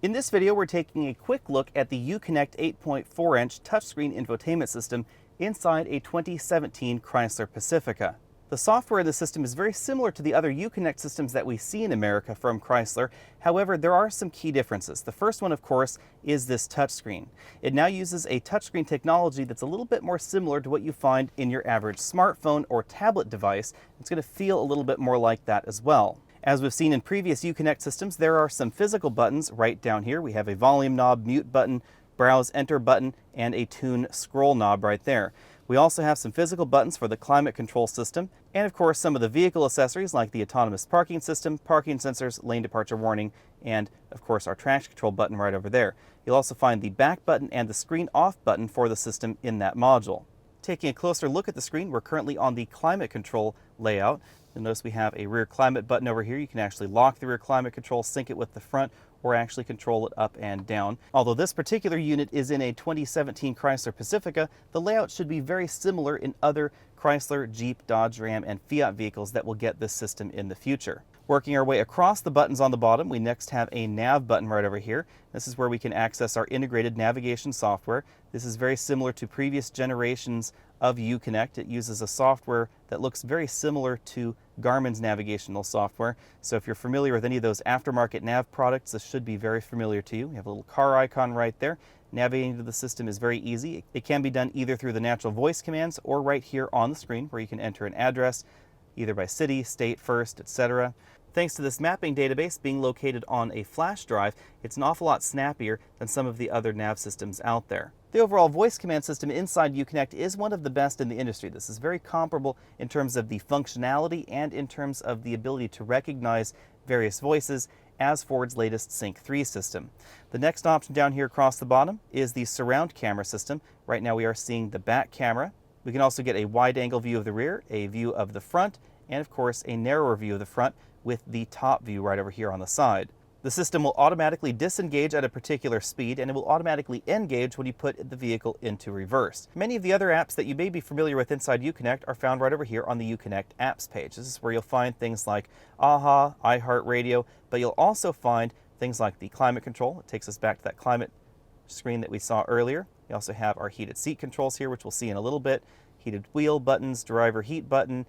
In this video, we're taking a quick look at the uConnect 8.4-inch touchscreen infotainment system inside a 2017 Chrysler Pacifica. The software of the system is very similar to the other uConnect systems that we see in America from Chrysler. However, there are some key differences. The first one, of course, is this touchscreen. It now uses a touchscreen technology that's a little bit more similar to what you find in your average smartphone or tablet device. It's going to feel a little bit more like that as well. As we've seen in previous uConnect systems, there are some physical buttons right down here. We have a volume knob, mute button, browse enter button, and a tune scroll knob right there. We also have some physical buttons for the climate control system, and of course some of the vehicle accessories like the autonomous parking system, parking sensors, lane departure warning, and of course our traction control button right over there. You'll also find the back button and the screen off button for the system in that module. Taking a closer look at the screen, we're currently on the climate control layout. You'll notice we have a rear climate button over here. You can actually lock the rear climate control, sync it with the front, or actually control it up and down. Although this particular unit is in a 2017 Chrysler Pacifica, the layout should be very similar in other Chrysler, Jeep, Dodge, Ram, and Fiat vehicles that will get this system in the future. Working our way across the buttons on the bottom, we next have a nav button right over here. This is where we can access our integrated navigation software. This is very similar to previous generations of uConnect. It uses a software that looks very similar to Garmin's navigational software. So if you're familiar with any of those aftermarket nav products, this should be very familiar to you. We have a little car icon right there. Navigating to the system is very easy. It can be done either through the natural voice commands or right here on the screen where you can enter an address, either by city, state, first, etc. Thanks to this mapping database being located on a flash drive, it's an awful lot snappier than some of the other nav systems out there. The overall voice command system inside uConnect is one of the best in the industry. This is very comparable in terms of the functionality and in terms of the ability to recognize various voices as Ford's latest Sync 3 system. The next option down here across the bottom is the surround camera system. Right now we are seeing the back camera. We can also get a wide angle view of the rear, a view of the front, and of course a narrower view of the front with the top view right over here on the side. The system will automatically disengage at a particular speed, and it will automatically engage when you put the vehicle into reverse. Many of the other apps that you may be familiar with inside uConnect are found right over here on the uConnect apps page. This is where you'll find things like AHA, iHeartRadio, but you'll also find things like the climate control. It takes us back to that climate screen that we saw earlier. We also have our heated seat controls here, which we'll see in a little bit, heated wheel buttons, driver heat button,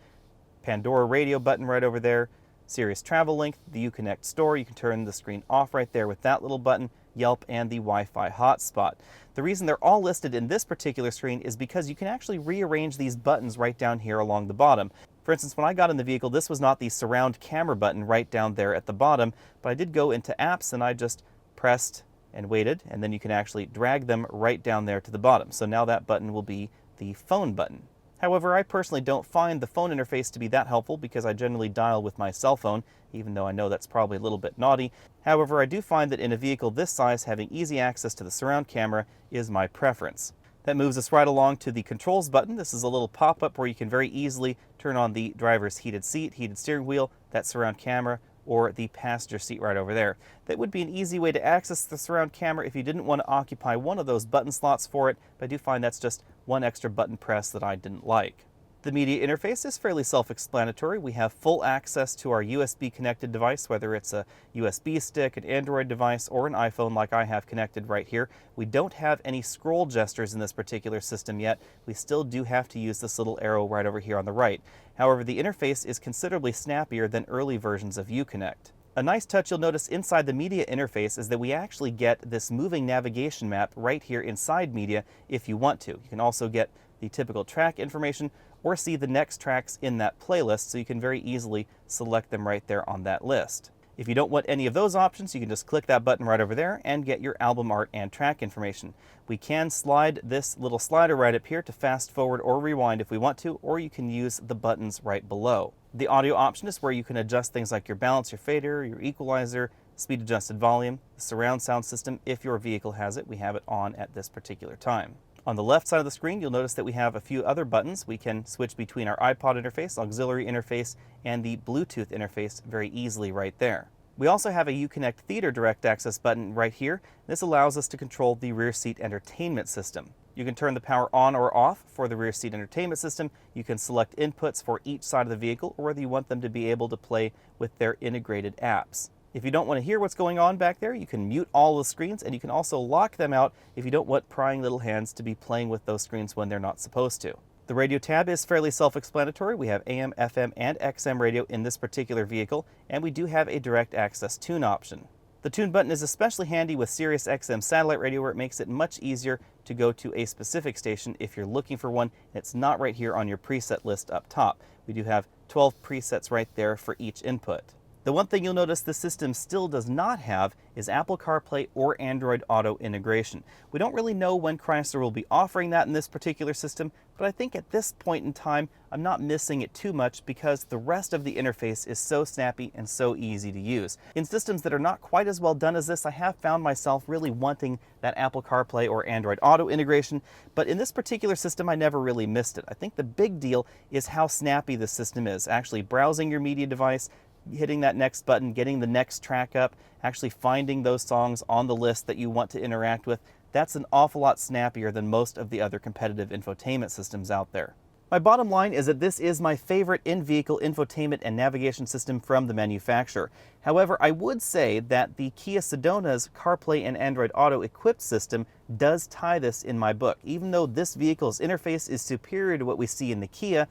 Pandora radio button right over there, Sirius Travel Link, the uConnect store. You can turn the screen off right there with that little button, Yelp, and the Wi-Fi hotspot. The reason they're all listed in this particular screen is because you can actually rearrange these buttons right down here along the bottom. For instance, when I got in the vehicle, this was not the surround camera button right down there at the bottom, but I did go into apps and I just pressed and waited, and then you can actually drag them right down there to the bottom. So now that button will be the phone button. However, I personally don't find the phone interface to be that helpful because I generally dial with my cell phone, even though I know that's probably a little bit naughty. However, I do find that in a vehicle this size, having easy access to the surround camera is my preference. That moves us right along to the controls button. This is a little pop-up where you can very easily turn on the driver's heated seat, heated steering wheel, that surround camera, or the passenger seat right over there. That would be an easy way to access the surround camera if you didn't want to occupy one of those button slots for it, but I do find that's just one extra button press that I didn't like. The media interface is fairly self-explanatory. We have full access to our USB connected device, whether it's a USB stick, an Android device, or an iPhone like I have connected right here. We don't have any scroll gestures in this particular system yet. We still do have to use this little arrow right over here on the right. However, the interface is considerably snappier than early versions of uConnect. A nice touch you'll notice inside the media interface is that we actually get this moving navigation map right here inside media if you want to. You can also get the typical track information or see the next tracks in that playlist, so you can very easily select them right there on that list. If you don't want any of those options, you can just click that button right over there and get your album art and track information. We can slide this little slider right up here to fast forward or rewind if we want to, or you can use the buttons right below. The audio option is where you can adjust things like your balance, your fader, your equalizer, speed adjusted volume, the surround sound system if your vehicle has it. We have it on at this particular time. On the left side of the screen, you'll notice that we have a few other buttons. We can switch between our iPod interface, auxiliary interface, and the Bluetooth interface very easily right there. We also have a uConnect Theater Direct Access button right here. This allows us to control the rear seat entertainment system. You can turn the power on or off for the rear seat entertainment system. You can select inputs for each side of the vehicle, or whether you want them to be able to play with their integrated apps. If you don't want to hear what's going on back there, you can mute all the screens, and you can also lock them out if you don't want prying little hands to be playing with those screens when they're not supposed to. The radio tab is fairly self-explanatory. We have AM, FM, and XM radio in this particular vehicle, and we do have a direct access tune option. The tune button is especially handy with Sirius XM satellite radio, where it makes it much easier to go to a specific station if you're looking for one, and it's not right here on your preset list up top. We do have 12 presets right there for each input. The one thing you'll notice the system still does not have is Apple CarPlay or Android Auto integration. We don't really know when Chrysler will be offering that in this particular system, but I think at this point in time, I'm not missing it too much because the rest of the interface is so snappy and so easy to use. In systems that are not quite as well done as this, I have found myself really wanting that Apple CarPlay or Android Auto integration, but in this particular system, I never really missed it. I think the big deal is how snappy the system is. Actually browsing your media device, hitting that next button, getting the next track up, actually finding those songs on the list that you want to interact with, that's an awful lot snappier than most of the other competitive infotainment systems out there. My bottom line is that this is my favorite in-vehicle infotainment and navigation system from the manufacturer. However, I would say that the Kia Sedona's CarPlay and Android Auto equipped system does tie this in my book. Even though this vehicle's interface is superior to what we see in the Kia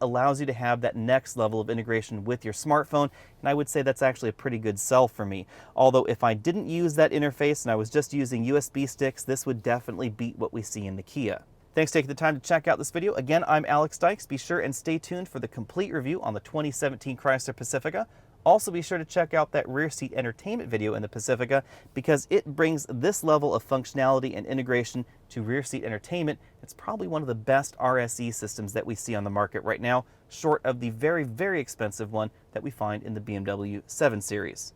allows you to have that next level of integration with your smartphone, and I would say that's actually a pretty good sell for me. Although if I didn't use that interface and I was just using USB sticks, this would definitely beat what we see in the Kia. Thanks for taking the time to check out this video. Again, I'm Alex Dykes. Be sure and stay tuned for the complete review on the 2017 Chrysler Pacifica. Also be sure to check out that rear seat entertainment video in the Pacifica because it brings this level of functionality and integration to rear seat entertainment. It's probably one of the best RSE systems that we see on the market right now, short of the very, very expensive one that we find in the BMW 7 Series.